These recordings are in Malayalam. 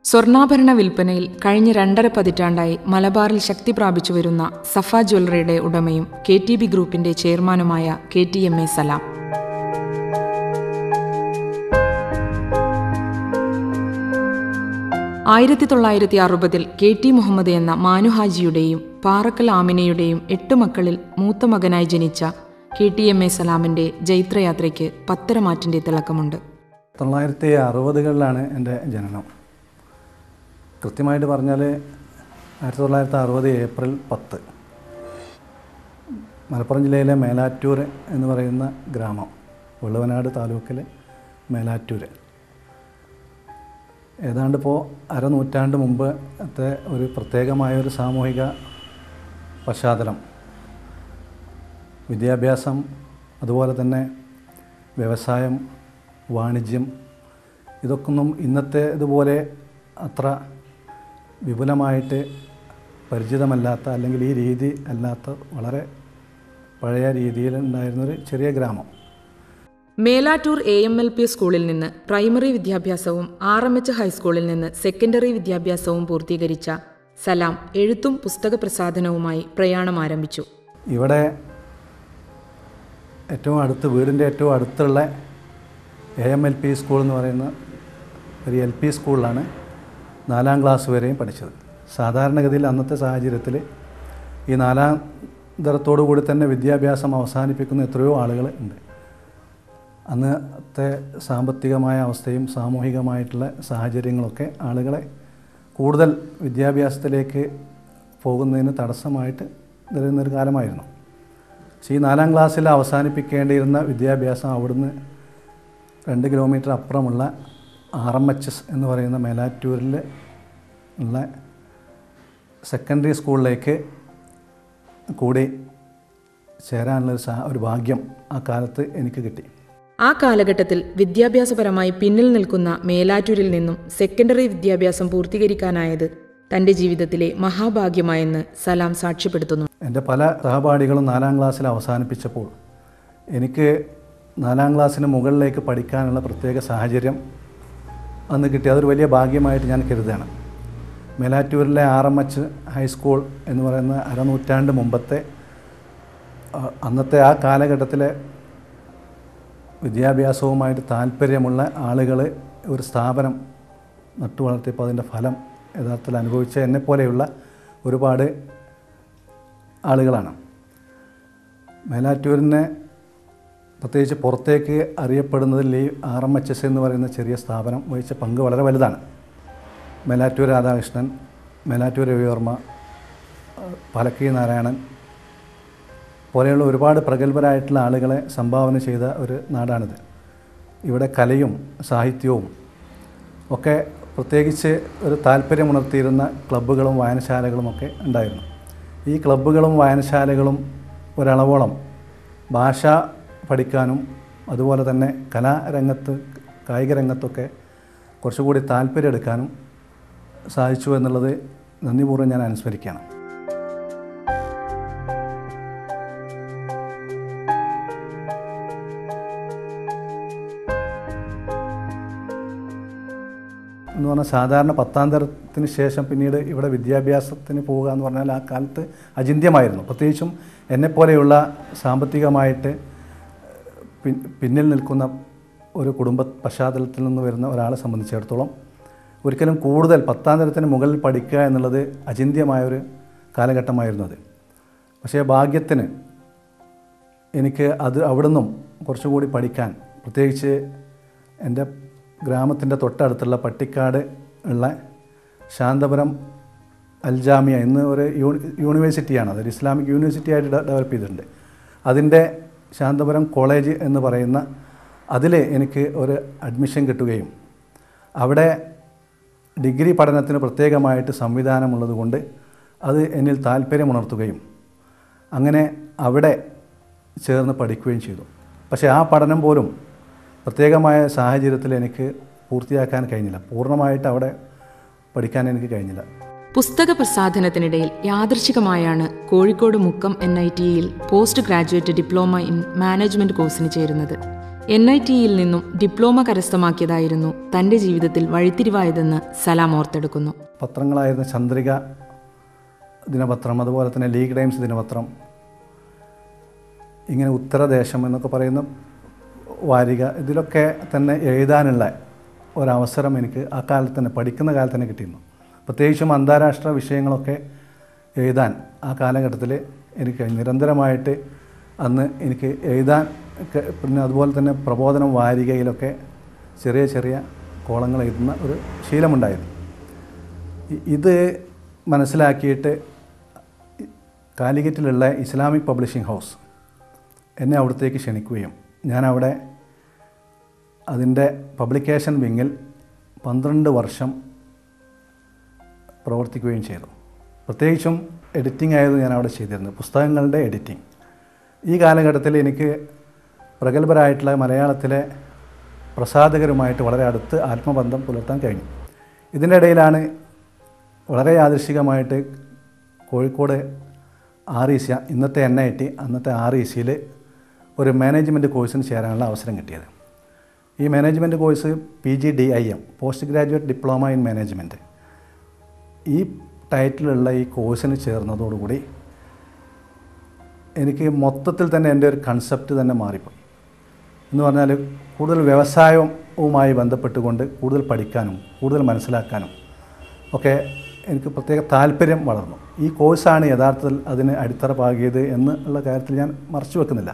സ്വർണ്ണാഭരണ വിൽപ്പനയിൽ കഴിഞ്ഞ 2.5 പതിറ്റാണ്ടായി മലബാറിൽ ശക്തി പ്രാപിച്ചു വരുന്ന സഫ ജ്വല്ലറിയുടെ ഉടമയും KTB ഗ്രൂപ്പിന്റെ ചെയർമാനുമായ KTMA സലാം. KT മുഹമ്മദ് എന്ന മാനുഹാജിയുടെയും പാറക്കൽ ആമിനയുടെയും 8 മക്കളിൽ മൂത്ത മകനായി ജനിച്ച KTMA സലാമിന്റെ ജൈത്രയാത്രയ്ക്ക് പത്തരമാറ്റിന്റെ തിളക്കമുണ്ട്. 1960കളിലാണ് എൻ്റെ ജനനം. കൃത്യമായിട്ട് പറഞ്ഞാൽ 1960 ഏപ്രിൽ 10 മലപ്പുറം ജില്ലയിലെ മേലാറ്റൂർ എന്ന് പറയുന്ന ഗ്രാമം, വെള്ളുവനാട് താലൂക്കിലെ മേലാറ്റൂർ. ഏതാണ്ട് ഇപ്പോൾ അരനൂറ്റാണ്ട് മുമ്പത്തെ ഒരു പ്രത്യേകമായൊരു സാമൂഹിക പശ്ചാത്തലം, വിദ്യാഭ്യാസം, അതുപോലെ തന്നെ വ്യവസായം, വാണിജ്യം, ഇതൊക്കൊന്നും ഇന്നത്തെ ഇതുപോലെ അത്ര വിപുലമായിട്ട് പരിചിതമല്ലാത്ത, അല്ലെങ്കിൽ ഈ രീതി അല്ലാത്ത വളരെ പഴയ രീതിയിൽ ഉണ്ടായിരുന്നൊരു ചെറിയ ഗ്രാമം. മേലാറ്റൂർ AMLP സ്കൂളിൽ നിന്ന് പ്രൈമറി വിദ്യാഭ്യാസവും RMH ഹൈസ്കൂളിൽ നിന്ന് സെക്കൻഡറി വിദ്യാഭ്യാസവും പൂർത്തീകരിച്ച സലാം എഴുത്തും പുസ്തക പ്രസാധനവുമായി പ്രയാണം ആരംഭിച്ചു. ഇവിടെ വീടിൻ്റെ ഏറ്റവും അടുത്തുള്ള AMLP സ്കൂൾ എന്ന് പറയുന്ന ഒരു LP സ്കൂളിലാണ് 4ാം ക്ലാസ് വരെയും പഠിച്ചത്. സാധാരണഗതിയിൽ അന്നത്തെ സാഹചര്യത്തിൽ ഈ 4ാം തരത്തോടു കൂടി തന്നെ വിദ്യാഭ്യാസം അവസാനിപ്പിക്കുന്ന എത്രയോ ആളുകൾ ഉണ്ട്. അന്നത്തെ സാമ്പത്തികമായ അവസ്ഥയും സാമൂഹികമായിട്ടുള്ള സാഹചര്യങ്ങളൊക്കെ ആളുകളെ കൂടുതൽ വിദ്യാഭ്യാസത്തിലേക്ക് പോകുന്നതിന് തടസ്സമായിട്ട് നിലനിന്നൊരു കാലമായിരുന്നു. പക്ഷേ ഈ 4ാം ക്ലാസ്സിൽ അവസാനിപ്പിക്കേണ്ടിയിരുന്ന വിദ്യാഭ്യാസം അവിടുന്ന് 2 കിലോമീറ്റർ അപ്പുറമുള്ള RMHS എന്ന് പറയുന്ന മേലാറ്റൂരിൽ ഉള്ള സെക്കൻഡറി സ്കൂളിലേക്ക് കൂടി ചേരാനുള്ള ഒരു ഭാഗ്യം ആ കാലത്ത് എനിക്ക് കിട്ടി. ആ കാലഘട്ടത്തിൽ വിദ്യാഭ്യാസപരമായി പിന്നിൽ നിൽക്കുന്ന മേലാറ്റൂരിൽ നിന്നും സെക്കൻഡറി വിദ്യാഭ്യാസം പൂർത്തീകരിക്കാനായത് തൻ്റെ ജീവിതത്തിലെ മഹാഭാഗ്യമായെന്ന് സലാം സാക്ഷ്യപ്പെടുത്തുന്നു. എൻ്റെ പല സഹപാഠികളും 4ാം ക്ലാസ്സിൽ അവസാനിപ്പിച്ചപ്പോൾ എനിക്ക് 4ാം ക്ലാസ്സിന് മുകളിലേക്ക് പഠിക്കാനുള്ള പ്രത്യേക സാഹചര്യം അന്ന് കിട്ടി. അതൊരു വലിയ ഭാഗ്യമായിട്ട് ഞാൻ കരുതുകയാണ്. മേലാറ്റൂരിലെ RMH ഹൈസ്കൂൾ എന്ന് പറയുന്ന അരനൂറ്റാണ്ട് മുമ്പത്തെ അന്നത്തെ ആ കാലഘട്ടത്തിലെ വിദ്യാഭ്യാസവുമായിട്ട് താല്പര്യമുള്ള ആളുകൾ ഒരു സ്ഥാപനം നട്ടു വളർത്തിയപ്പോൾ അതിൻ്റെ ഫലം യഥാർത്ഥത്തിൽ അനുഭവിച്ച എന്നെപ്പോലെയുള്ള ഒരുപാട് ആളുകളാണ്. മേലാറ്റൂരിനെ പ്രത്യേകിച്ച് പുറത്തേക്ക് അറിയപ്പെടുന്നതിൽ ഈ RMHS എന്ന് പറയുന്ന ചെറിയ സ്ഥാപനം വഹിച്ച പങ്ക് വളരെ വലുതാണ്. മേലാറ്റൂർ രാധാകൃഷ്ണൻ, മേലാറ്റൂർ രവിവർമ്മ, പലക്കി നാരായണൻ പോലെയുള്ള ഒരുപാട് പ്രഗത്ഭരായിട്ടുള്ള ആളുകളെ സംഭാവന ചെയ്ത ഒരു നാടാണിത്. ഇവിടെ കലയും സാഹിത്യവും ഒക്കെ പ്രത്യേകിച്ച് ഒരു താല്പര്യമുണർത്തിയിരുന്ന ക്ലബ്ബുകളും വായനശാലകളുമൊക്കെ ഉണ്ടായിരുന്നു. ഈ ക്ലബ്ബുകളും വായനശാലകളും ഒരളവോളം ഭാഷ പഠിക്കാനും അതുപോലെ തന്നെ കലാരംഗത്ത്, കായിക രംഗത്തൊക്കെ കുറച്ചുകൂടി താല്പര്യം എടുക്കാനും സാധിച്ചു എന്നുള്ളത് നന്ദിപൂർവ്വം ഞാൻ അനുസ്മരിക്കുകയാണ്. എന്ന് പറഞ്ഞാൽ സാധാരണ 10ാം തരത്തിന് ശേഷം പിന്നീട് ഇവിടെ വിദ്യാഭ്യാസത്തിന് പോവുക എന്ന് പറഞ്ഞാൽ ആ കാലത്ത് അചിന്ത്യമായിരുന്നു. പ്രത്യേകിച്ചും എന്നെപ്പോലെയുള്ള സാമ്പത്തികമായിട്ട് പിന്നിൽ നിൽക്കുന്ന ഒരു കുടുംബ പശ്ചാത്തലത്തിൽ നിന്ന് വരുന്ന ഒരാളെ സംബന്ധിച്ചിടത്തോളം ഒരിക്കലും കൂടുതൽ 10ാം തരത്തിന് മുകളിൽ പഠിക്കുക എന്നുള്ളത് അചിന്ത്യമായൊരു കാലഘട്ടമായിരുന്നു അത്. പക്ഷേ ഭാഗ്യത്തിന് എനിക്ക് അവിടുന്നും കുറച്ചുകൂടി പഠിക്കാൻ, പ്രത്യേകിച്ച് എൻ്റെ ഗ്രാമത്തിൻ്റെ തൊട്ടടുത്തുള്ള പട്ടിക്കാട് ഉള്ള ശാന്തപുരം അൽജാമിയ ഇന്ന് ഒരു യൂണിവേഴ്സിറ്റിയാണ്, അതൊരു ഇസ്ലാമിക് യൂണിവേഴ്സിറ്റി ആയിട്ട് ഡെവലപ്പ് ചെയ്തിട്ടുണ്ട്. അതിൻ്റെ ശാന്തപുരം കോളേജ് എന്ന് പറയുന്ന അതിൽ എനിക്ക് ഒരു അഡ്മിഷൻ കിട്ടുകയും അവിടെ ഡിഗ്രി പഠനത്തിന് പ്രത്യേകമായിട്ട് സംവിധാനമുള്ളത് കൊണ്ട് അത് എന്നിൽ താല്പര്യമുണർത്തുകയും അങ്ങനെ അവിടെ ചേർന്ന് പഠിക്കുകയും ചെയ്തു. പക്ഷേ ആ പഠനം പോലും പ്രത്യേകമായ സാഹചര്യത്തിൽ എനിക്ക് പൂർത്തിയാക്കാൻ കഴിഞ്ഞില്ല. പൂർണ്ണമായിട്ട് അവിടെ പഠിക്കാൻ എനിക്ക് കഴിഞ്ഞില്ല. പുസ്തക പ്രസാധനത്തിനിടയിൽ യാദൃച്ഛികമായാണ് കോഴിക്കോട് മുക്കം NITയിൽ post graduate diploma in management കോഴ്സിന് ചേരുന്നത്. NITയിൽ നിന്നും ഡിപ്ലോമ കരസ്ഥമാക്കിയതായിരുന്നു തൻ്റെ ജീവിതത്തിൽ വഴിത്തിരിവായതെന്ന് സലാം ഓർത്തെടുക്കുന്നു. പത്രങ്ങളായിരുന്ന ചന്ദ്രിക ദിനപത്രം, അതുപോലെ തന്നെ ലീഗ് ടൈംസ് ദിനപത്രം, ഇങ്ങനെ ഉത്തരദേശം എന്നൊക്കെ പറയുന്ന വാരിക, ഇതിലൊക്കെ തന്നെ എഴുതാനുള്ള ഒരവസരം എനിക്ക് ആ കാലത്ത് തന്നെ, പഠിക്കുന്ന കാലത്ത് തന്നെ കിട്ടിയിരുന്നു. പ്രത്യേകിച്ചും അന്താരാഷ്ട്ര വിഷയങ്ങളൊക്കെ എഴുതാൻ ആ കാലഘട്ടത്തിൽ എനിക്ക് നിരന്തരമായിട്ട് അന്ന് എനിക്ക് എഴുതാൻ, പിന്നെ അതുപോലെ തന്നെ പ്രബോധനം വാരികയിലൊക്കെ ചെറിയ ചെറിയ കോളങ്ങൾ എഴുതുന്ന ഒരു ശീലമുണ്ടായിരുന്നു. ഇത് മനസ്സിലാക്കിയിട്ട് കാലിക്കറ്റിലുള്ള ഇസ്ലാമിക് പബ്ലിഷിംഗ് ഹൗസ് എന്നെ അവിടത്തേക്ക് ക്ഷണിക്കുകയും ഞാനവിടെ അതിൻ്റെ പബ്ലിക്കേഷൻ വിങ്ങിൽ 12 വർഷം പ്രവർത്തിക്കുകയും ചെയ്തു. പ്രത്യേകിച്ചും എഡിറ്റിംഗ് ആയിരുന്നു ഞാൻ അവിടെ ചെയ്തിരുന്നത്, പുസ്തകങ്ങളുടെ എഡിറ്റിംഗ്. ഈ കാലഘട്ടത്തിൽ എനിക്ക് പ്രഗത്ഭരായിട്ടുള്ള മലയാളത്തിലെ പ്രസാധകരുമായിട്ട് വളരെ അടുത്ത് ആത്മബന്ധം പുലർത്താൻ കഴിഞ്ഞു. ഇതിൻ്റെ ഇടയിലാണ് വളരെ യാദൃശ്ചികമായിട്ട് കോഴിക്കോട് REC, ഇന്നത്തെ NIT, അന്നത്തെ RECയിൽ ഒരു മാനേജ്മെൻറ്റ് കോഴ്സിന് ചേരാനുള്ള അവസരം കിട്ടിയത്. ഈ management course PGDIM, post graduate diploma in management. ഈ ടൈറ്റിലുള്ള ഈ കോഴ്സിന് ചേർന്നതോടുകൂടി എനിക്ക് മൊത്തത്തിൽ തന്നെ എൻ്റെ ഒരു കൺസെപ്റ്റ് തന്നെ മാറിപ്പോയി. എന്ന് പറഞ്ഞാൽ കൂടുതൽ വ്യവസായവുമായി ബന്ധപ്പെട്ടുകൊണ്ട് കൂടുതൽ പഠിക്കാനും കൂടുതൽ മനസ്സിലാക്കാനും ഒക്കെ എനിക്ക് പ്രത്യേക താല്പര്യം വളർന്നു. ഈ കോഴ്സാണ് യഥാർത്ഥത്തിൽ അതിന് അടിത്തറ പാകിയത് എന്നുള്ള കാര്യത്തിൽ ഞാൻ മറച്ചു വെക്കുന്നില്ല.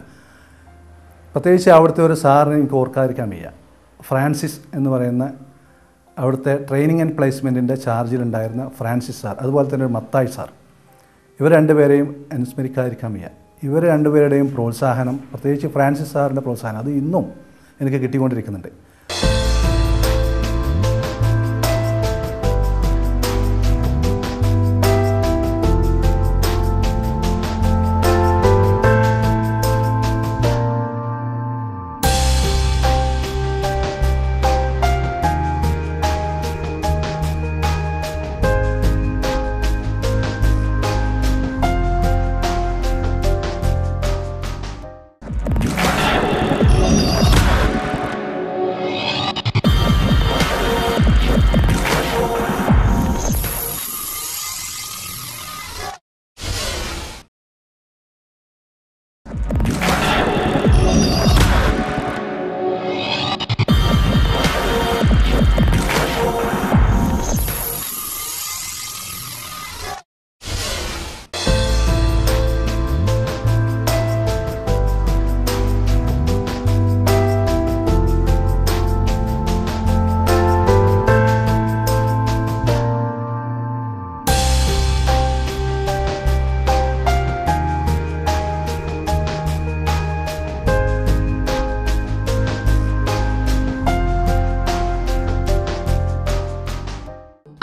പ്രത്യേകിച്ച് അവിടുത്തെ ഒരു സാറിന് എനിക്ക് ഓർക്കാതിരിക്കാൻ വയ്യ. ഫ്രാൻസിസ് എന്ന് പറയുന്ന അവിടുത്തെ ട്രെയിനിങ് ആൻഡ് പ്ലേസ്മെൻറ്റിൻ്റെ ചാർജിലുണ്ടായിരുന്ന ഫ്രാൻസിസ് സാർ, അതുപോലെ തന്നെ ഒരു മത്തായി സാർ, ഇവർ രണ്ടുപേരെയും അനുസ്മരിക്കാതിരിക്കാൻ വയ്യ. ഇവർ രണ്ടുപേരുടെയും പ്രോത്സാഹനം, പ്രത്യേകിച്ച് ഫ്രാൻസിസ് സാറിൻ്റെ പ്രോത്സാഹനം, അത് ഇന്നും എനിക്ക് കിട്ടിക്കൊണ്ടിരിക്കുന്നുണ്ട്.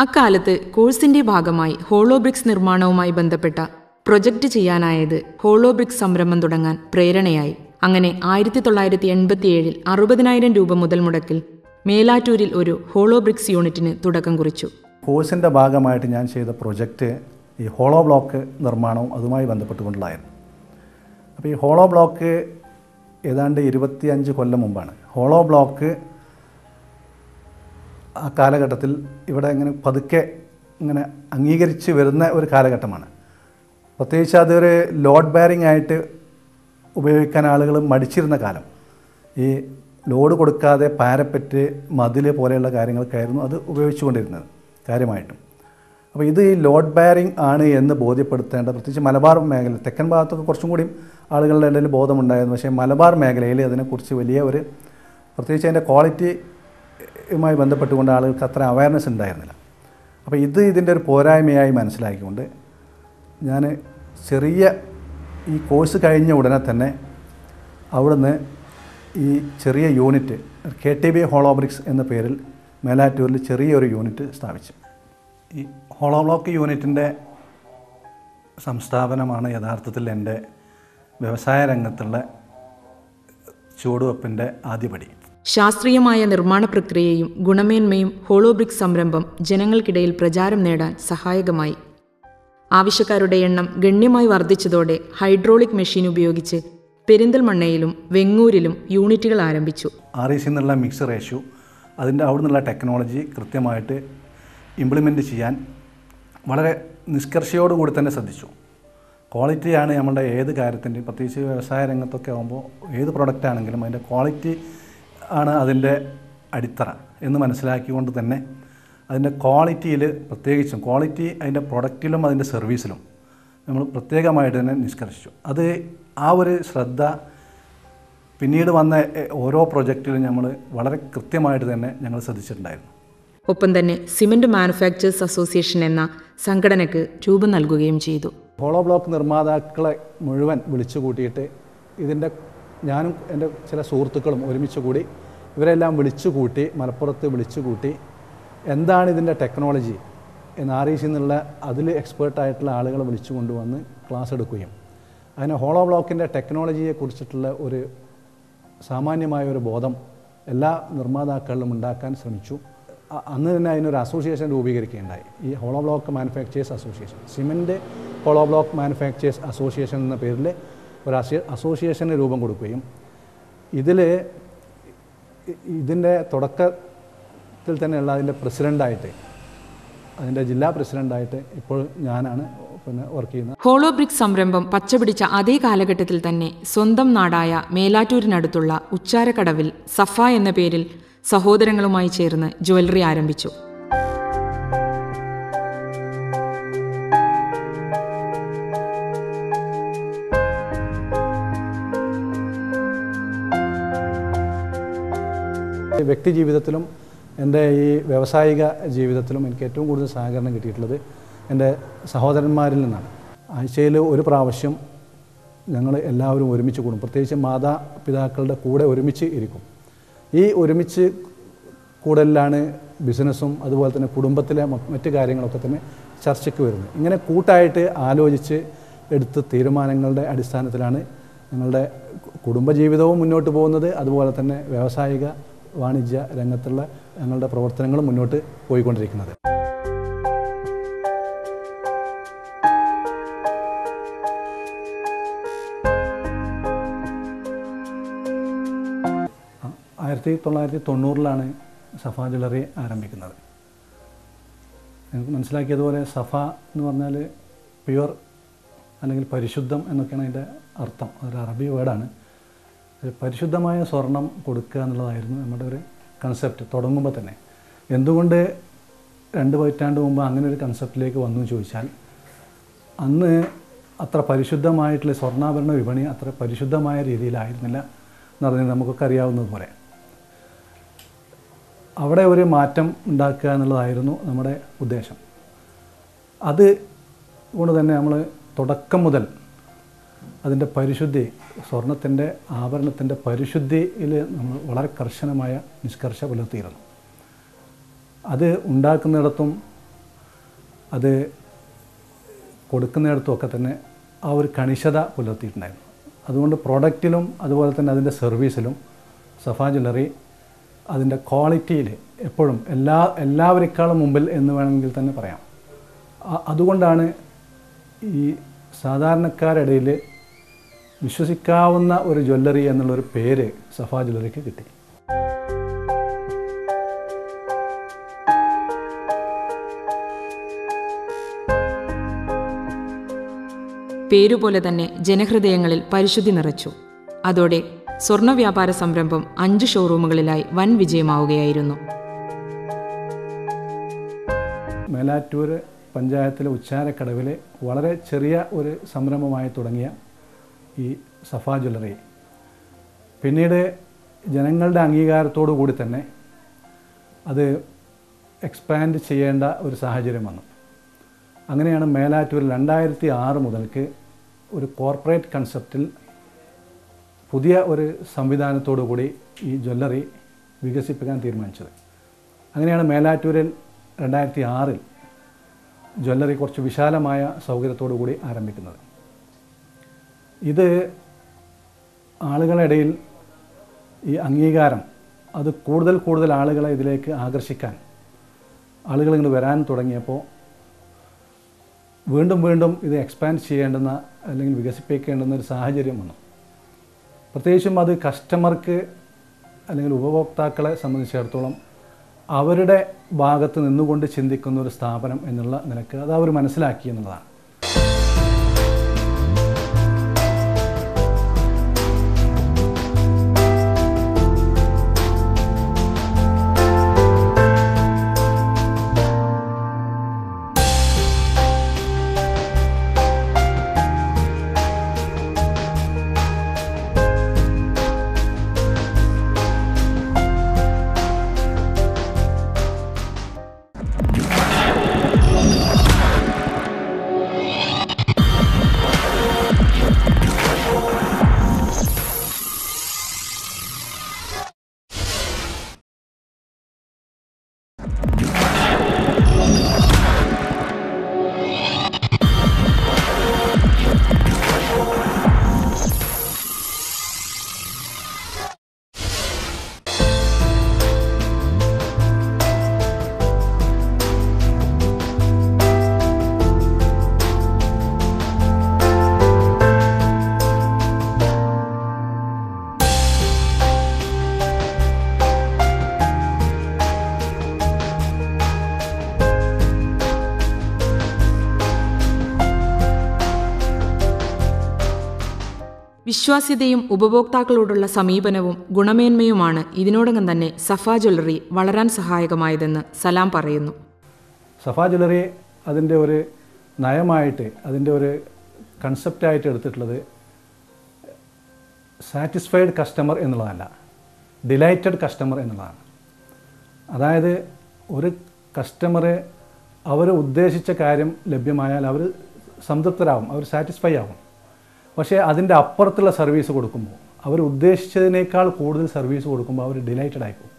അക്കാലത്ത് കോഴ്സിന്റെ ഭാഗമായി ഹോളോബ്രിക്സ് നിർമ്മാണവുമായി ബന്ധപ്പെട്ട പ്രൊജക്റ്റ് ചെയ്യാനായത് ഹോളോബ്രിക്സ് സംരംഭം തുടങ്ങാൻ പ്രേരണയായി. അങ്ങനെ 1987 60,000 രൂപ മുതൽ മുടക്കിൽ മേലാറ്റൂരിൽ ഒരു ഹോളോബ്രിക്സ് യൂണിറ്റിന് തുടക്കം കുറിച്ചു. കോഴ്സിൻ്റെ ഭാഗമായിട്ട് ഞാൻ ചെയ്ത പ്രൊജക്റ്റ് ഈ ഹോളോ ബ്ലോക്ക് നിർമ്മാണവും അതുമായി ബന്ധപ്പെട്ടുകൊണ്ടുള്ളതായിരുന്നു. അപ്പോൾ ഈ ഹോളോ ബ്ലോക്ക് ഏതാണ്ട് 25 കൊല്ലം മുമ്പാണ്. ഹോളോ ബ്ലോക്ക് ആ കാലഘട്ടത്തിൽ ഇവിടെ ഇങ്ങനെ പതുക്കെ ഇങ്ങനെ അംഗീകരിച്ച് വരുന്ന ഒരു കാലഘട്ടമാണ്. പ്രത്യേകിച്ച് അതൊരു ലോഡ് ബെയറിംഗ് ആയിട്ട് ഉപയോഗിക്കാൻ ആളുകൾ മടിച്ചിരുന്ന കാലം. ഈ ലോഡ് കൊടുക്കാതെ പാരപ്പറ്റ്, മതിൽ പോലെയുള്ള കാര്യങ്ങൾക്കായിരുന്നു അത് ഉപയോഗിച്ചുകൊണ്ടിരുന്നത് കാര്യമായിട്ടും. അപ്പോൾ ഇത് ഈ ലോഡ് ബെയറിംഗ് ആണ് എന്ന് ബോധ്യപ്പെടുത്തേണ്ട, പ്രത്യേകിച്ച് മലബാർ മേഖല, തെക്കൻ ഭാഗത്തൊക്കെ കുറച്ചും കൂടി ആളുകളുടെ ഇടയിൽ ബോധമുണ്ടായിരുന്നു. പക്ഷേ മലബാർ മേഖലയിൽ അതിനെക്കുറിച്ച് വലിയ ഒരു, പ്രത്യേകിച്ച് അതിൻ്റെ ക്വാളിറ്റിയുമായി ബന്ധപ്പെട്ടുകൊണ്ട് ആളുകൾക്ക് അത്ര അവയർനെസ് ഉണ്ടായിരുന്നില്ല. അപ്പോൾ ഇതിൻ്റെ ഒരു പോരായ്മയായി മനസ്സിലാക്കിക്കൊണ്ട് ഞാൻ ചെറിയ ഈ കോഴ്സ് കഴിഞ്ഞ ഉടനെ തന്നെ അവിടുന്ന് ഈ ചെറിയ യൂണിറ്റ് KTB ഹോളോബ്രിക്സ് എന്ന പേരിൽ മേലാറ്റൂരിൽ ചെറിയൊരു യൂണിറ്റ് സ്ഥാപിച്ചു. ഈ ഹോളോ ബ്ലോക്ക് യൂണിറ്റിൻ്റെ സംസ്ഥാപനമാണ് യഥാർത്ഥത്തിൽ എൻ്റെ വ്യവസായ രംഗത്തുള്ള ചുവടുവെപ്പിൻ്റെ ആദ്യപടി. ശാസ്ത്രീയമായ നിർമ്മാണ പ്രക്രിയയും ഗുണമേന്മയും ഹോളോബ്രിക്സ് സംരംഭം ജനങ്ങൾക്കിടയിൽ പ്രചാരം നേടാൻ സഹായകമായി. ആവശ്യക്കാരുടെ എണ്ണം ഗണ്യമായി വർദ്ധിച്ചതോടെ ഹൈഡ്രോളിക് മെഷീൻ ഉപയോഗിച്ച് പെരിന്തൽമണ്ണയിലും വെങ്ങൂരിലും യൂണിറ്റുകൾ ആരംഭിച്ചു. REC എന്നുള്ള മിക്സ് റേഷ്യോ അതിൻ്റെ അവിടെ നിന്നുള്ള ടെക്നോളജി കൃത്യമായിട്ട് ഇംപ്ലിമെൻറ്റ് ചെയ്യാൻ വളരെ നിഷ്കർഷയോടുകൂടി തന്നെ ശ്രദ്ധിച്ചു. ക്വാളിറ്റിയാണ് നമ്മളുടെ ഏത് കാര്യത്തിൻ്റെയും, പ്രത്യേകിച്ച് വ്യവസായ രംഗത്തൊക്കെ ആകുമ്പോൾ ഏത് പ്രൊഡക്റ്റ് ആണെങ്കിലും അതിൻ്റെ ക്വാളിറ്റി ആണ് അതിൻ്റെ അടിത്തറ എന്ന് മനസ്സിലാക്കിക്കൊണ്ട് തന്നെ അതിൻ്റെ ക്വാളിറ്റിയിൽ പ്രത്യേകിച്ചും ക്വാളിറ്റി അതിൻ്റെ പ്രൊഡക്റ്റിലും അതിൻ്റെ സർവീസിലും നമ്മൾ പ്രത്യേകമായിട്ട് തന്നെ നിഷ്കർഷിച്ചു. അത് ആ ഒരു ശ്രദ്ധ പിന്നീട് വന്ന ഓരോ പ്രൊജക്റ്റിലും നമ്മൾ വളരെ കൃത്യമായിട്ട് തന്നെ ഞങ്ങൾ ശ്രദ്ധിച്ചിട്ടുണ്ടായിരുന്നു. ഒപ്പം തന്നെ സിമൻറ്റ് മാനുഫാക്ചേഴ്സ് അസോസിയേഷൻ എന്ന സംഘടനയ്ക്ക് രൂപം നൽകുകയും ചെയ്തു. ഹോളോ ബ്ലോക്ക് നിർമ്മാതാക്കളെ മുഴുവൻ വിളിച്ചു കൂട്ടിയിട്ട് ഞാനും എൻ്റെ ചില സുഹൃത്തുക്കളും ഒരുമിച്ച് കൂടി ഇവരെല്ലാം വിളിച്ചു കൂട്ടി മലപ്പുറത്ത് വിളിച്ചു കൂട്ടി എന്താണ് ഇതിൻ്റെ ടെക്നോളജി എന്ന് REC എന്നുള്ള അതിൽ എക്സ്പേർട്ടായിട്ടുള്ള ആളുകളെ വിളിച്ചു കൊണ്ടുവന്ന് ക്ലാസ് എടുക്കുകയും അതിന് ഹോളോ ബ്ലോക്കിൻ്റെ ടെക്നോളജിയെക്കുറിച്ചിട്ടുള്ള ഒരു സാമാന്യമായ ഒരു ബോധം എല്ലാ നിർമ്മാതാക്കളിലും ഉണ്ടാക്കാൻ ശ്രമിച്ചു. അന്ന് തന്നെ അതിനൊരു അസോസിയേഷൻ രൂപീകരിക്കുകയുണ്ടായി. ഈ hollow block manufacturers association, cement hollow block manufacturers association എന്ന പേരിൽ ഒരു അസോസിയേഷന് രൂപം കൊടുക്കുകയും ഇതിൻ്റെ തുടക്കത്തിൽ തന്നെയുള്ള അതിൻ്റെ പ്രസിഡൻ്റായിട്ട്, അതിൻ്റെ ജില്ലാ പ്രസിഡൻ്റായിട്ട് ഇപ്പോൾ ഞാനാണ് വർക്ക് ചെയ്യുന്നത്. ഹോളോ ബ്രിക്സ് സംരംഭം പച്ചപിടിച്ച അതേ കാലഘട്ടത്തിൽ തന്നെ സ്വന്തം നാടായ മേലാറ്റൂരിനടുത്തുള്ള ഉച്ചാരക്കടവിൽ സഫ എന്ന പേരിൽ സഹോദരങ്ങളുമായി ചേർന്ന് ജ്വല്ലറി ആരംഭിച്ചു. വ്യക്തി ജീവിതത്തിലും എൻ്റെ ഈ വ്യാവസായിക ജീവിതത്തിലും എനിക്ക് ഏറ്റവും കൂടുതൽ സഹകരണം കിട്ടിയിട്ടുള്ളത് എൻ്റെ സഹോദരന്മാരിൽ നിന്നാണ്. ആഴ്ചയിൽ ഒരു പ്രാവശ്യം ഞങ്ങൾ എല്ലാവരും ഒരുമിച്ച് കൂടും. പ്രത്യേകിച്ച് മാതാപിതാക്കളുടെ കൂടെ ഒരുമിച്ച് ഇരിക്കും. ഈ ഒരുമിച്ച് കൂടലിലാണ് ബിസിനസ്സും അതുപോലെ തന്നെ കുടുംബത്തിലെ മറ്റ് കാര്യങ്ങളൊക്കെ തന്നെ ചർച്ചയ്ക്ക് വരുന്നത്. ഇങ്ങനെ കൂട്ടായിട്ട് ആലോചിച്ച് എടുത്ത തീരുമാനങ്ങളുടെ അടിസ്ഥാനത്തിലാണ് ഞങ്ങളുടെ കുടുംബജീവിതവും മുന്നോട്ട് പോകുന്നത്. അതുപോലെ തന്നെ വ്യാവസായിക വാണിജ്യ രംഗത്തുള്ള ഞങ്ങളുടെ പ്രവർത്തനങ്ങളും മുന്നോട്ട് പോയിക്കൊണ്ടിരിക്കുന്നത്. ആയിരത്തി 1990 സഫ ജ്വല്ലറി ആരംഭിക്കുന്നത്. ഞങ്ങൾക്ക് മനസ്സിലാക്കിയതുപോലെ സഫ എന്ന് പറഞ്ഞാൽ പ്യുവർ അല്ലെങ്കിൽ പരിശുദ്ധം എന്നൊക്കെയാണ് അതിൻ്റെ അർത്ഥം. അതൊരു അറബി വേർഡാണ്. പരിശുദ്ധമായ സ്വർണം കൊടുക്കുക എന്നുള്ളതായിരുന്നു നമ്മുടെ ഒരു കൺസെപ്റ്റ് തുടങ്ങുമ്പോൾ തന്നെ. എന്തുകൊണ്ട് 2 പതിറ്റാണ്ട് മുമ്പ് അങ്ങനെ ഒരു കൺസെപ്റ്റിലേക്ക് വന്നു ചോദിച്ചാൽ, അന്ന് അത്ര പരിശുദ്ധമായിട്ടുള്ള സ്വർണ്ണാഭരണ വിപണി അത്ര പരിശുദ്ധമായ രീതിയിലായിരുന്നില്ല എന്ന് പറഞ്ഞാൽ നമുക്കൊക്കെ അറിയാവുന്നതുപോലെ. അവിടെ ഒരു മാറ്റം ഉണ്ടാക്കുക എന്നുള്ളതായിരുന്നു നമ്മുടെ ഉദ്ദേശം. അത് കൊണ്ട് തന്നെ നമ്മൾ തുടക്കം മുതൽ അതിൻ്റെ പരിശുദ്ധി, സ്വർണത്തിൻ്റെ ആഭരണത്തിൻ്റെ പരിശുദ്ധിയിൽ നമ്മൾ വളരെ കർശനമായ നിഷ്കർഷ പുലർത്തിയിരുന്നു. അത് ഉണ്ടാക്കുന്നിടത്തും അത് കൊടുക്കുന്നിടത്തും ഒക്കെ തന്നെ ആ ഒരു കണിശത പുലർത്തിയിട്ടുണ്ടായിരുന്നു. അതുകൊണ്ട് പ്രോഡക്റ്റിലും അതുപോലെ തന്നെ അതിൻ്റെ സർവീസിലും സഫ ജ്വല്ലറി അതിൻ്റെ ക്വാളിറ്റിയിൽ എപ്പോഴും എല്ലാവരെക്കാളും മുമ്പിൽ എന്ന് വേണമെങ്കിൽ തന്നെ പറയാം. അതുകൊണ്ടാണ് ഈ സാധാരണക്കാരിടയിൽ വിശ്വസിക്കാവുന്ന ഒരു ജ്വല്ലറി എന്നുള്ളൊരു പേര് സഫ ജ്വല്ലറിക്ക് കിട്ടി. പേരുപോലെ തന്നെ ജനഹൃദയങ്ങളിൽ പരിശുദ്ധി നിറച്ചു. അതോടെ സ്വർണ്ണ വ്യാപാര സംരംഭം 5 ഷോറൂമുകളിലായി വൻ വിജയമാവുകയായിരുന്നു. മേലാറ്റൂർ പഞ്ചായത്തിലെ ഉച്ചാരക്കടവിലെ വളരെ ചെറിയ ഒരു സംരംഭമായി തുടങ്ങിയ ഈ സഫ ജ്വല്ലറി പിന്നീട് ജനങ്ങളുടെ അംഗീകാരത്തോടു കൂടി തന്നെ അത് എക്സ്പാൻഡ് ചെയ്യേണ്ട ഒരു സാഹചര്യം വന്നു. അങ്ങനെയാണ് മേലാറ്റൂരിൽ 2006 മുതൽക്ക് ഒരു കോർപ്പറേറ്റ് കൺസെപ്റ്റിൽ പുതിയ ഒരു സംവിധാനത്തോടു കൂടി ഈ ജ്വല്ലറി വികസിപ്പിക്കാൻ തീരുമാനിച്ചത്. അങ്ങനെയാണ് മേലാറ്റൂരിൽ 2006 ജ്വല്ലറി കുറച്ച് വിശാലമായ സൗകര്യത്തോടു കൂടി ആരംഭിക്കുന്നത്. ഇത് ആളുകളുടെ ഈ അംഗീകാരം അത് കൂടുതൽ ആളുകളെ ഇതിലേക്ക് ആകർഷിക്കാൻ ആളുകൾ ഇങ്ങോട്ട് വരാൻ തുടങ്ങിയപ്പോൾ വീണ്ടും ഇത് എക്സ്പാൻഡ് ചെയ്യേണ്ടുന്ന അല്ലെങ്കിൽ വികസിപ്പിക്കേണ്ടുന്ന ഒരു സാഹചര്യം വന്നു. പ്രത്യേകിച്ചും അത് കസ്റ്റമർക്ക് അല്ലെങ്കിൽ ഉപഭോക്താക്കളെ സംബന്ധിച്ചിടത്തോളം അവരുടെ ഭാഗത്ത് നിന്നുകൊണ്ട് ചിന്തിക്കുന്ന ഒരു സ്ഥാപനം എന്നുള്ള നിലക്ക് അത് അവർ മനസ്സിലാക്കി എന്നുള്ളതാണ്. വിശ്വാസ്യതയും ഉപഭോക്താക്കളോടുള്ള സമീപനവും ഗുണമേന്മയുമാണ് ഇതിനോടകം തന്നെ സഫ ജ്വല്ലറി വളരാൻ സഹായകമായതെന്ന് സലാം പറയുന്നു. സഫ ജ്വല്ലറി അതിൻ്റെ ഒരു നയമായിട്ട്, അതിൻ്റെ ഒരു കൺസെപ്റ്റായിട്ട് എടുത്തിട്ടുള്ളത് സാറ്റിസ്ഫൈഡ് കസ്റ്റമർ എന്നുള്ളതല്ല, ഡിലൈറ്റഡ് കസ്റ്റമർ എന്നുള്ളതാണ്. അതായത് ഒരു കസ്റ്റമർ അവർ ഉദ്ദേശിച്ച കാര്യം ലഭ്യമായാൽ അവർ സംതൃപ്തരാകും, അവർ സാറ്റിസ്ഫൈ ആകും. പക്ഷേ അതിൻ്റെ അപ്പുറത്തുള്ള സർവീസ് കൊടുക്കുമ്പോൾ, അവർ ഉദ്ദേശിച്ചതിനേക്കാൾ കൂടുതൽ സർവീസ് കൊടുക്കുമ്പോൾ അവർ ഡിലൈറ്റഡ് ആയിപ്പോകും.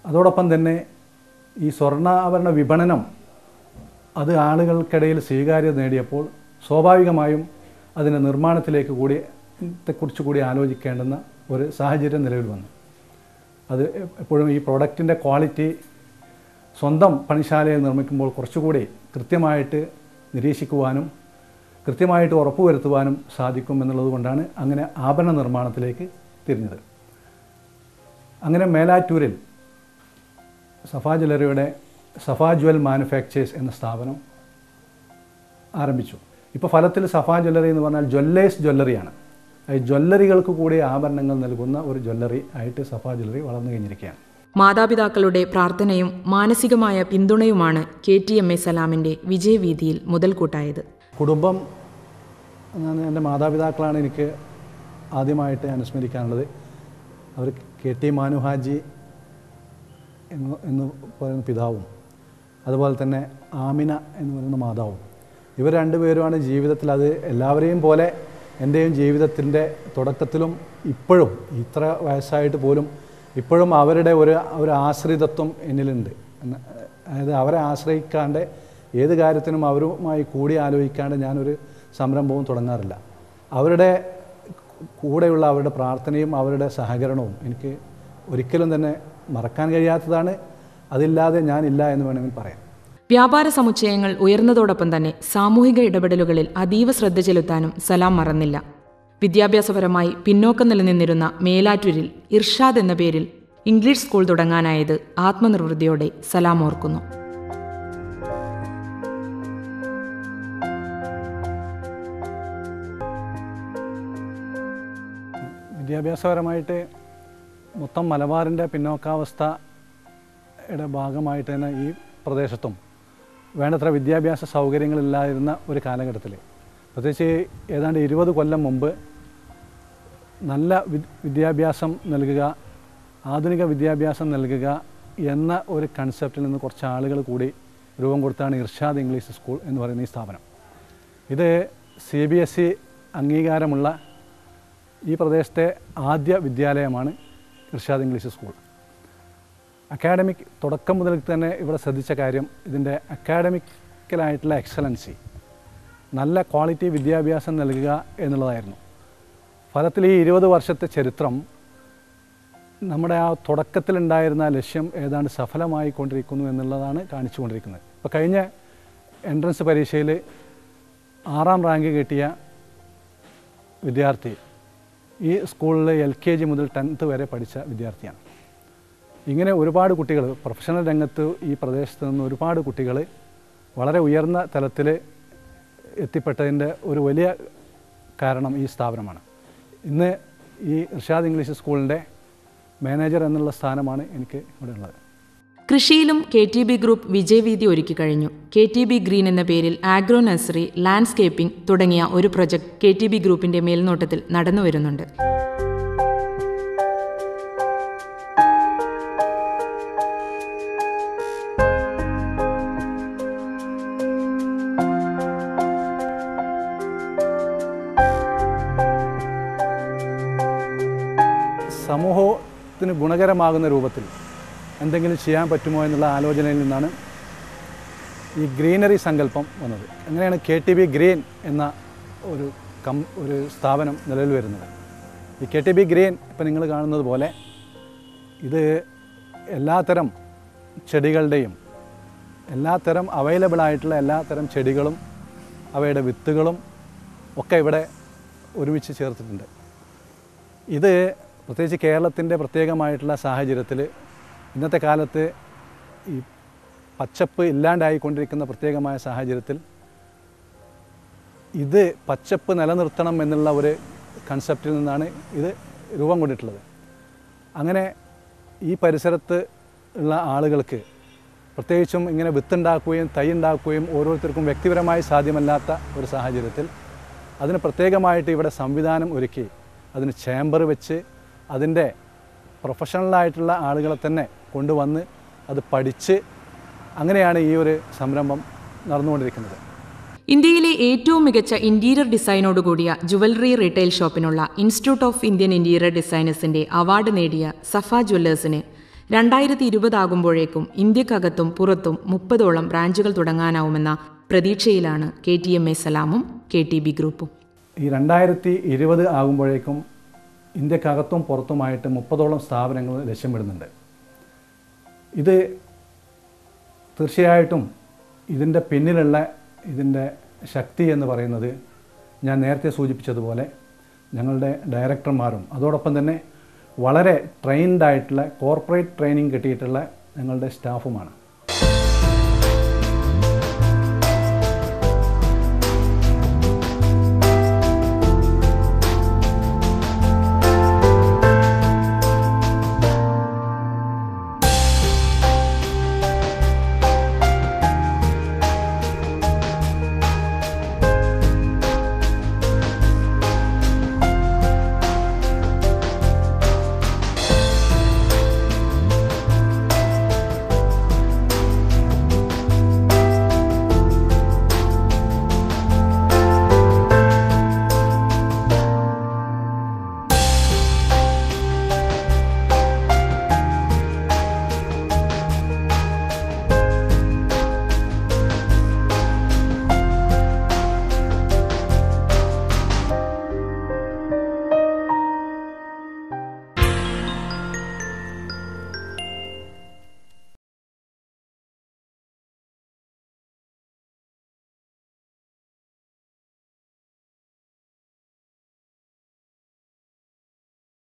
അതോടൊപ്പം തന്നെ ഈ സ്വർണ്ണാഭരണ വിപണനം അത് ആളുകൾക്കിടയിൽ സ്വീകാര്യത നേടിയപ്പോൾ സ്വാഭാവികമായും അതിൻ്റെ നിർമ്മാണത്തിലേക്ക് കുറിച്ച് കൂടി ആലോചിക്കേണ്ടുന്ന ഒരു സാഹചര്യം നിലവിൽ വന്നു. അത് എപ്പോഴും ഈ പ്രോഡക്റ്റിൻ്റെ ക്വാളിറ്റി സ്വന്തം പണിശാലയിൽ നിർമ്മിക്കുമ്പോൾ കുറച്ചുകൂടി കൃത്യമായിട്ട് നിരീക്ഷിക്കുവാനും കൃത്യമായിട്ട് ഉറപ്പുവരുത്തുവാനും സാധിക്കും എന്നുള്ളത് കൊണ്ടാണ് അങ്ങനെ ആഭരണ നിർമ്മാണത്തിലേക്ക് തിരിഞ്ഞത്. അങ്ങനെ മേലാറ്റൂരിൽ സഫ ജ്വല്ലറിയുടെ സഫ ജ്വൽ മാനുഫാക്ചേഴ്സ് എന്ന സ്ഥാപനം ആരംഭിച്ചു. ഇപ്പോൾ ഫലത്തിൽ സഫ ജ്വല്ലറി എന്ന് പറഞ്ഞാൽ ജ്വല്ലറിയാണ്. ജ്വല്ലറികൾക്ക് കൂടി ആഭരണങ്ങൾ നൽകുന്ന ഒരു ജ്വല്ലറി ആയിട്ട് സഫ ജ്വല്ലറി വളർന്നു കഴിഞ്ഞിരിക്കുകയാണ്. മാതാപിതാക്കളുടെ പ്രാർത്ഥനയും മാനസികമായ പിന്തുണയുമാണ് KTMA സലാമിൻ്റെ വിജയവീതിയിൽ മുതൽക്കൂട്ടായത്. കുടുംബം, എൻ്റെ മാതാപിതാക്കളാണ് എനിക്ക് ആദ്യമായിട്ട് അനുസ്മരിക്കാനുള്ളത്. അവർ KT മാനുഹാജി എന്ന് പറയുന്ന പിതാവും അതുപോലെ തന്നെ ആമിന എന്ന് പറയുന്ന മാതാവും, ഇവർ രണ്ടുപേരുമാണ് ജീവിതത്തിൽ, അത് എല്ലാവരെയും പോലെ എൻ്റെയും ജീവിതത്തിൻ്റെ തുടക്കത്തിലും ഇപ്പോഴും ഇത്ര വയസ്സായിട്ട് പോലും ഇപ്പോഴും അവരുടെ ഒരു ആശ്രിതത്വം എന്നിലുണ്ട്. അതായത് അവരെ ആശ്രയിക്കാണ്ട് ഏത് കാര്യത്തിനും അവരുമായി കൂടി ആലോചിക്കാണ്ട് ഞാനൊരു സംരംഭവും തുടങ്ങാറില്ല. അവരുടെ കൂടെയുള്ള അവരുടെ പ്രാർത്ഥനയും അവരുടെ സഹകരണവും എനിക്ക് ഒരിക്കലും തന്നെ മറക്കാൻ കഴിയാത്തതാണ്. അതില്ലാതെ ഞാനില്ല എന്ന് വേണമെങ്കിൽ പറയാം. വ്യാപാര സമുച്ചയങ്ങൾ ഉയർന്നതോടൊപ്പം തന്നെ സാമൂഹിക ഇടപെടലുകളിൽ അതീവ ശ്രദ്ധ ചെലുത്താനും സലാം മറന്നില്ല. വിദ്യാഭ്യാസപരമായി പിന്നോക്കം നിലനിന്നിരുന്ന മേലാറ്റൂരിൽ ഇർഷാദ് എന്ന പേരിൽ ഇംഗ്ലീഷ് സ്കൂൾ തുടങ്ങാനായത് ആത്മനിർവൃതിയോടെ സലാം ഓർക്കുന്നു. വിദ്യാഭ്യാസപരമായിട്ട് മൊത്തം മലബാറിൻ്റെ പിന്നോക്കാവസ്ഥയുടെ ഭാഗമായിട്ട് തന്നെ ഈ പ്രദേശത്തും വേണ്ടത്ര വിദ്യാഭ്യാസ സൗകര്യങ്ങളില്ലാതിരുന്ന ഒരു കാലഘട്ടത്തിൽ പ്രത്യേകിച്ച് ഏതാണ്ട് 20 കൊല്ലം മുമ്പ് നല്ല വിദ്യാഭ്യാസം നൽകുക, ആധുനിക വിദ്യാഭ്യാസം നൽകുക എന്ന ഒരു കൺസെപ്റ്റിൽ നിന്ന് കുറച്ച് ആളുകൾ കൂടി രൂപം കൊടുത്താണ് ഇർഷാദ് ഇംഗ്ലീഷ് സ്കൂൾ എന്ന് പറയുന്ന ഈ സ്ഥാപനം. ഇത് CBSE അംഗീകാരമുള്ള ഈ പ്രദേശത്തെ ആദ്യ വിദ്യാലയമാണ് ഇർഷാദ് ഇംഗ്ലീഷ് സ്കൂൾ. അക്കാഡമിക് തുടക്കം മുതൽ തന്നെ ഇവിടെ ശ്രദ്ധിച്ച കാര്യം ഇതിൻ്റെ അക്കാഡമിക്കലായിട്ടുള്ള എക്സലൻസി, നല്ല ക്വാളിറ്റി വിദ്യാഭ്യാസം നൽകുക എന്നുള്ളതായിരുന്നു. ഫലത്തിൽ ഈ 20 വർഷത്തെ ചരിത്രം നമ്മുടെ ആ തുടക്കത്തിലുണ്ടായിരുന്ന ലക്ഷ്യം ഏതാണ്ട് സഫലമായി കൊണ്ടിരിക്കുന്നു എന്നുള്ളതാണ് കാണിച്ചുകൊണ്ടിരിക്കുന്നത്. ഇപ്പോൾ കഴിഞ്ഞ എൻട്രൻസ് പരീക്ഷയിൽ 6ാം റാങ്ക് കിട്ടിയ വിദ്യാർത്ഥി ഈ സ്കൂളിൽ LKG മുതൽ 10th വരെ പഠിച്ച വിദ്യാർത്ഥിയാണ്. ഇങ്ങനെ ഒരുപാട് കുട്ടികൾ പ്രൊഫഷണൽ രംഗത്ത് ഈ പ്രദേശത്ത് നിന്ന് ഒരുപാട് കുട്ടികൾ വളരെ ഉയർന്ന തലത്തിൽ എത്തിപ്പെട്ടതിൻ്റെ ഒരു വലിയ കാരണം ഈ സ്ഥാപനമാണ്. ഇന്ന് ഈ ഇർഷാദ് ഇംഗ്ലീഷ് സ്കൂളിൻ്റെ മാനേജർ എന്നുള്ള സ്ഥാനമാണ് എനിക്ക് ഇവിടെ ഉള്ളത്. കൃഷിയിലും KTB ഗ്രൂപ്പ് വിജയവീതി ഒരുക്കി കഴിഞ്ഞു. KTB ഗ്രീൻ എന്ന പേരിൽ ആഗ്രോ നഴ്സറി, ലാൻഡ്സ്കേപ്പിംഗ് തുടങ്ങിയ ഒരു പ്രൊജക്ട് KTB ഗ്രൂപ്പിന്റെ മേൽനോട്ടത്തിൽ നടന്നുവരുന്നുണ്ട്. സമൂഹത്തിന് ഗുണകരമാകുന്ന രൂപത്തിൽ എന്തെങ്കിലും ചെയ്യാൻ പറ്റുമോ എന്നുള്ള ആലോചനയിൽ നിന്നാണ് ഈ ഗ്രീനറി സങ്കല്പം വന്നത്. അങ്ങനെയാണ് KTB ഗ്രീൻ എന്ന ഒരു സ്ഥാപനം നിലവിൽ വരുന്നത്. ഈ KTB ഗ്രീൻ ഇപ്പം നിങ്ങൾ കാണുന്നത് പോലെ ഇത് എല്ലാത്തരം ചെടികളുടെയും എല്ലാത്തരം അവൈലബിളായിട്ടുള്ള എല്ലാത്തരം ചെടികളും അവയുടെ വിത്തുകളും ഒക്കെ ഇവിടെ ഒരുമിച്ച് ചേർത്തിട്ടുണ്ട്. ഇത് പ്രത്യേകിച്ച് കേരളത്തിൻ്റെ പ്രത്യേകമായിട്ടുള്ള സാഹചര്യത്തിൽ ഇന്നത്തെ കാലത്ത് ഈ പച്ചപ്പ് ഇല്ലാണ്ടായിക്കൊണ്ടിരിക്കുന്ന പ്രത്യേകമായ സാഹചര്യത്തിൽ ഇത് പച്ചപ്പ് നിലനിർത്തണം എന്നുള്ള ഒരു കൺസെപ്റ്റിൽ നിന്നാണ് ഇത് രൂപം കൊണ്ടിട്ടുള്ളത്. അങ്ങനെ ഈ പരിസരത്ത് ഉള്ള ആളുകൾക്ക് പ്രത്യേകിച്ചും ഇങ്ങനെ വിത്തുണ്ടാക്കുകയും തൈ ഉണ്ടാക്കുകയും ഓരോരുത്തർക്കും വ്യക്തിപരമായി സാധ്യമല്ലാത്ത ഒരു സാഹചര്യത്തിൽ അതിന് പ്രത്യേകമായിട്ട് ഇവിടെ സംവിധാനം ഒരുക്കി അതിന് ചേംബർ വെച്ച് അതിൻ്റെ പ്രൊഫഷണലായിട്ടുള്ള ആളുകളെ തന്നെ കൊണ്ടുവന്ന് അത് പഠിച്ച് അങ്ങനെയാണ് ഈ ഒരു സംരംഭം നടന്നുകൊണ്ടിരിക്കുന്നത്. ഇന്ത്യയിലെ ഏറ്റവും മികച്ച ഇന്റീരിയർ ഡിസൈനോടുകൂടിയ ജുവലറി റീറ്റെയിൽ ഷോപ്പിനുള്ള ഇൻസ്റ്റിറ്റ്യൂട്ട് ഓഫ് ഇന്ത്യൻ ഇന്റീരിയർ ഡിസൈനേഴ്സിന്റെ അവാർഡ് നേടിയ സഫ ജ്വല്ലേഴ്സിന് 2020 ആകുമ്പോഴേക്കും ഇന്ത്യക്കകത്തും പുറത്തും 30ഓളം ബ്രാഞ്ചുകൾ തുടങ്ങാനാവുമെന്ന പ്രതീക്ഷയിലാണ് KTMA സലാമും KTB ഗ്രൂപ്പും. ഈ 2020 ആകുമ്പോഴേക്കും ഇന്ത്യക്കകത്തും പുറത്തുമായിട്ട് 30ഓളം സ്ഥാപനങ്ങൾ ലക്ഷ്യമിടുന്നുണ്ട്. ഇത് തീർച്ചയായിട്ടും ഇതിൻ്റെ പിന്നിലുള്ള ഇതിൻ്റെ ശക്തി എന്ന് പറയുന്നത് ഞാൻ നേരത്തെ സൂചിപ്പിച്ചതുപോലെ ഞങ്ങളുടെ ഡയറക്ടർമാരും അതോടൊപ്പം തന്നെ വളരെ ട്രെയിൻഡായിട്ടുള്ള കോർപ്പറേറ്റ് ട്രെയിനിങ് കിട്ടിയിട്ടുള്ള ഞങ്ങളുടെ സ്റ്റാഫുമാണ്.